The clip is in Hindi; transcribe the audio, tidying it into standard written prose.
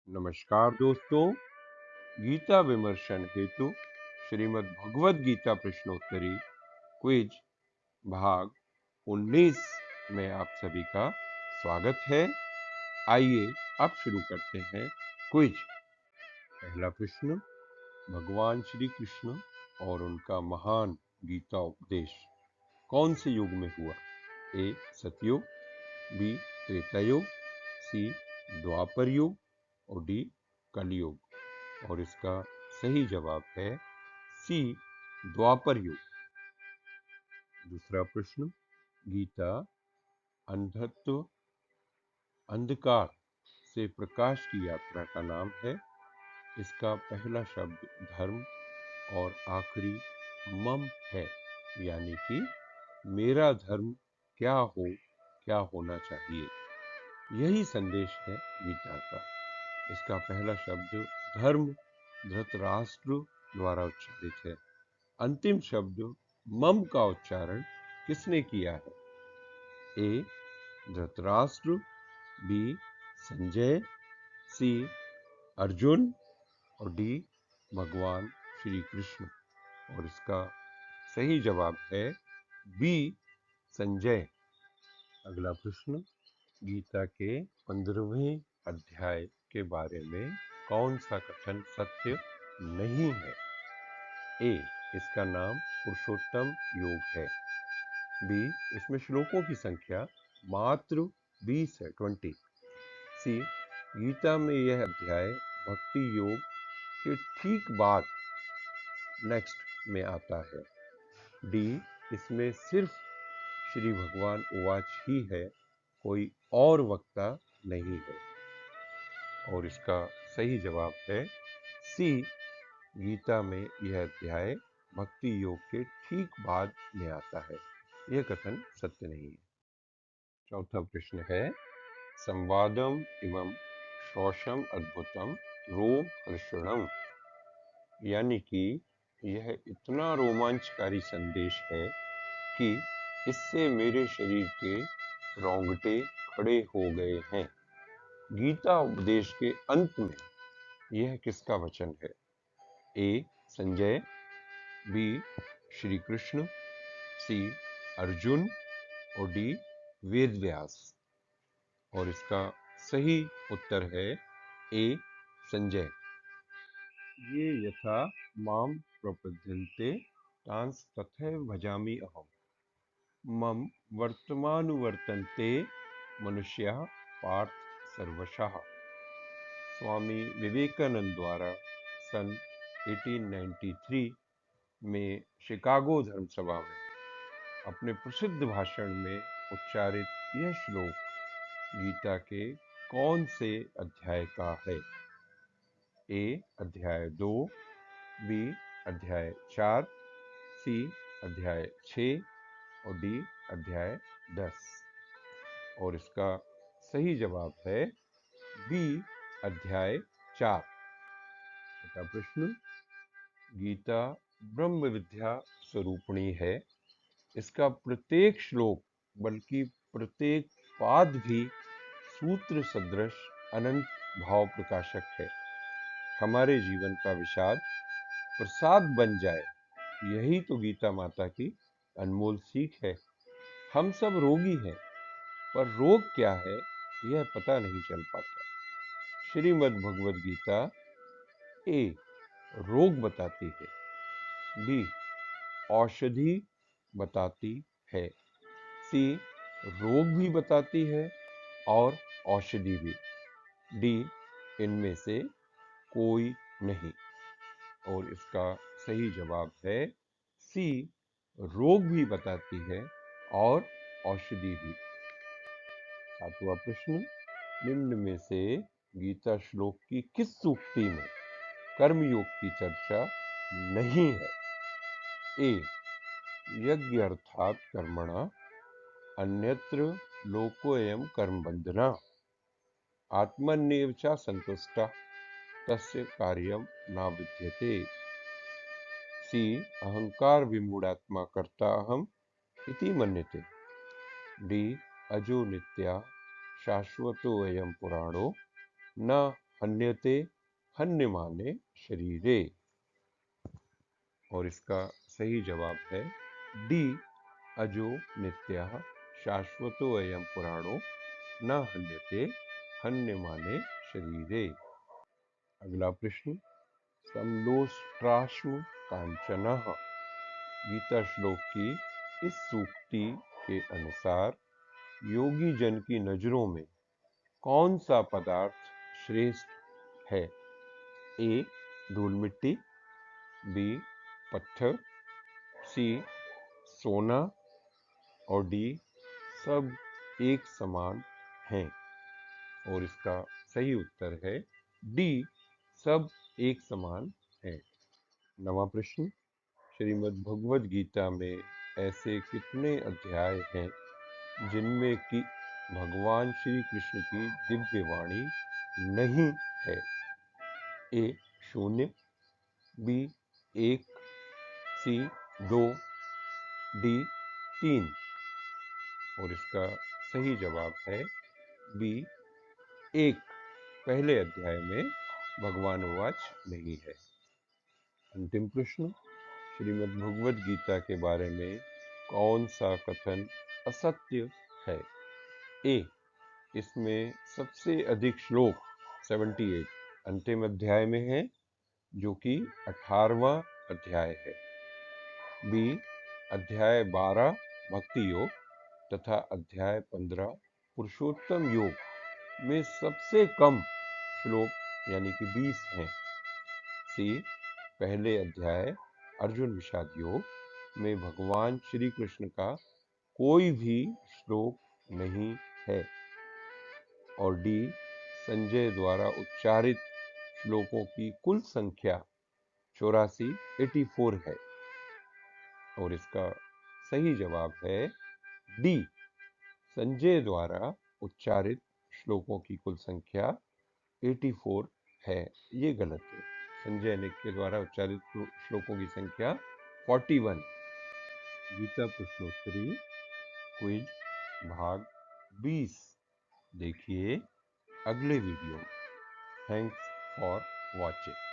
नमस्कार दोस्तों, गीता विमर्शन हेतु श्रीमद् भगवद गीता प्रश्नोत्तरी क्विज भाग 19 में आप सभी का स्वागत है। आइए अब शुरू करते हैं क्विज। पहला प्रश्न, भगवान श्री कृष्ण और उनका महान गीता उपदेश कौन से युग में हुआ? ए सतयुग, बी त्रेता युग, सी द्वापर युग और डी कलयुग। और इसका सही जवाब है सी द्वापर युग। दूसरा प्रश्न, गीता अंधत्व अंधकार से प्रकाश की यात्रा का नाम है। इसका पहला शब्द धर्म और आखिरी मम है, यानी कि मेरा धर्म क्या हो, क्या होना चाहिए, यही संदेश है गीता का। इसका पहला शब्द धर्म धृतराष्ट्र द्वारा उच्चारित है। अंतिम शब्द मम का उच्चारण किसने किया है? ए धृतराष्ट्र, बी संजय, सी अर्जुन और डी भगवान श्री कृष्ण। और इसका सही जवाब है बी संजय। अगला प्रश्न, गीता के 15वें अध्याय के बारे में कौन सा कथन सत्य नहीं है? ए इसका नाम पुरुषोत्तम योग है, बी इसमें श्लोकों की संख्या मात्र 20 है, 20, सी गीता में यह अध्याय भक्ति योग के ठीक बाद नेक्स्ट में आता है, डी इसमें सिर्फ श्री भगवान उवाच ही है, कोई और वक्ता नहीं है। और इसका सही जवाब है सी गीता में यह अध्याय भक्ति योग के ठीक बाद में आता है, यह कथन सत्य नहीं है। चौथा प्रश्न है, संवादम इमं शौषम अद्भुतम रोम हर्षणम, यानी कि यह इतना रोमांचकारी संदेश है कि इससे मेरे शरीर के रोंगटे खड़े हो गए हैं। गीता उपदेश के अंत में यह किसका वचन है? ए संजय, बी श्री कृष्ण, सी अर्जुन और डी वेद व्यास। और इसका सही उत्तर है ए संजय। ये यथा माम प्रपद्यन्ते तांस तथैव भजामि अहम्, मम वर्तमानुवर्तन्ते मनुष्याः पार्थ सर्वशः। स्वामी विवेकानंद द्वारा सन 1893 में शिकागो धर्मसभा में अपने प्रसिद्ध भाषण में उच्चारित यह श्लोक गीता के कौन से अध्याय का है? ए अध्याय 2, बी अध्याय 4, सी अध्याय 6 और डी अध्याय 10। और इसका सही जवाब है बी अध्याय 4। छठा प्रश्न, गीता ब्रह्म विद्या स्वरूपणी है। इसका प्रत्येक श्लोक बल्कि प्रत्येक पाद भी सूत्र सदृश अनंत भाव प्रकाशक है। हमारे जीवन का विषाद प्रसाद बन जाए, यही तो गीता माता की अनमोल सीख है। हम सब रोगी हैं, पर रोग क्या है यह पता नहीं चल पाता। श्रीमद् भगवद गीता ए रोग बताती है, बी औषधि बताती है, सी रोग भी बताती है और औषधि भी, डी इनमें से कोई नहीं। और इसका सही जवाब है सी रोग भी बताती है और औषधि भी। सातवां प्रश्न, निम्न में से गीता श्लोक की किस सूक्ति में कर्मयोग की चर्चा नहीं है? ए यज्ञ अर्थात कर्मणा अन्यत्र लोकोयम कर्म बंधना आत्मन्येव च संतुष्टा तस्य कार्यम न विद्यते, सी अहंकार विमूढ़ात्मा कर्ता अहम इति मन्यते, डी अजो नित्या शाश्वतो अयम पुराणो न हन्यते हन्यमाने शरीरे। और इसका सही जवाब है डी, अजो नित्यः शाश्वतो अयम पुराणो न हन्यते हन्यमाने शरीरे। अगला प्रश्न, समलोष्ट्राश्म कांचनः गीता श्लोक की इस सूक्ति के अनुसार योगी जन की नजरों में कौन सा पदार्थ श्रेष्ठ है? ए, धूल मिट्टी, बी, पत्थर, सी, सोना और डी, सब एक समान हैं। और इसका सही उत्तर है डी, सब एक समान है। नवा प्रश्न, श्रीमद् भगवद गीता में ऐसे कितने अध्याय हैं जिनमें कि भगवान श्री कृष्ण की दिव्य वाणी नहीं है? ए, शून्य, बी, एक, सी, दो, डी, तीन। और इसका सही जवाब है बी, एक, पहले अध्याय में भगवान वाच नहीं है। अंतिम प्रश्न, श्रीमद् भगवद गीता के बारे में कौन सा कथन असत्य है? ए, इसमें सबसे अधिक श्लोक 78 अंतिम अध्याय में है, जो कि 18वां अध्याय है। बी, अध्याय 12 भक्ति योग तथा अध्याय 15 पुरुषोत्तम योग में सबसे कम श्लोक यानी कि 20 हैं। सी, पहले अध्याय अर्जुन विषाद योग में भगवान श्री कृष्ण का कोई भी श्लोक नहीं है। और डी, संजय द्वारा उच्चारित श्लोकों की कुल संख्या 84 है। और इसका सही जवाब है डी, संजय द्वारा उच्चारित श्लोकों की कुल संख्या 84 है। ये गलत है। संजय ने के द्वारा उच्चारित श्लोकों की संख्या 41। गीता प्रश्नोत्तरी क्विज भाग 20 देखिए अगले वीडियो में। Thanks for watching.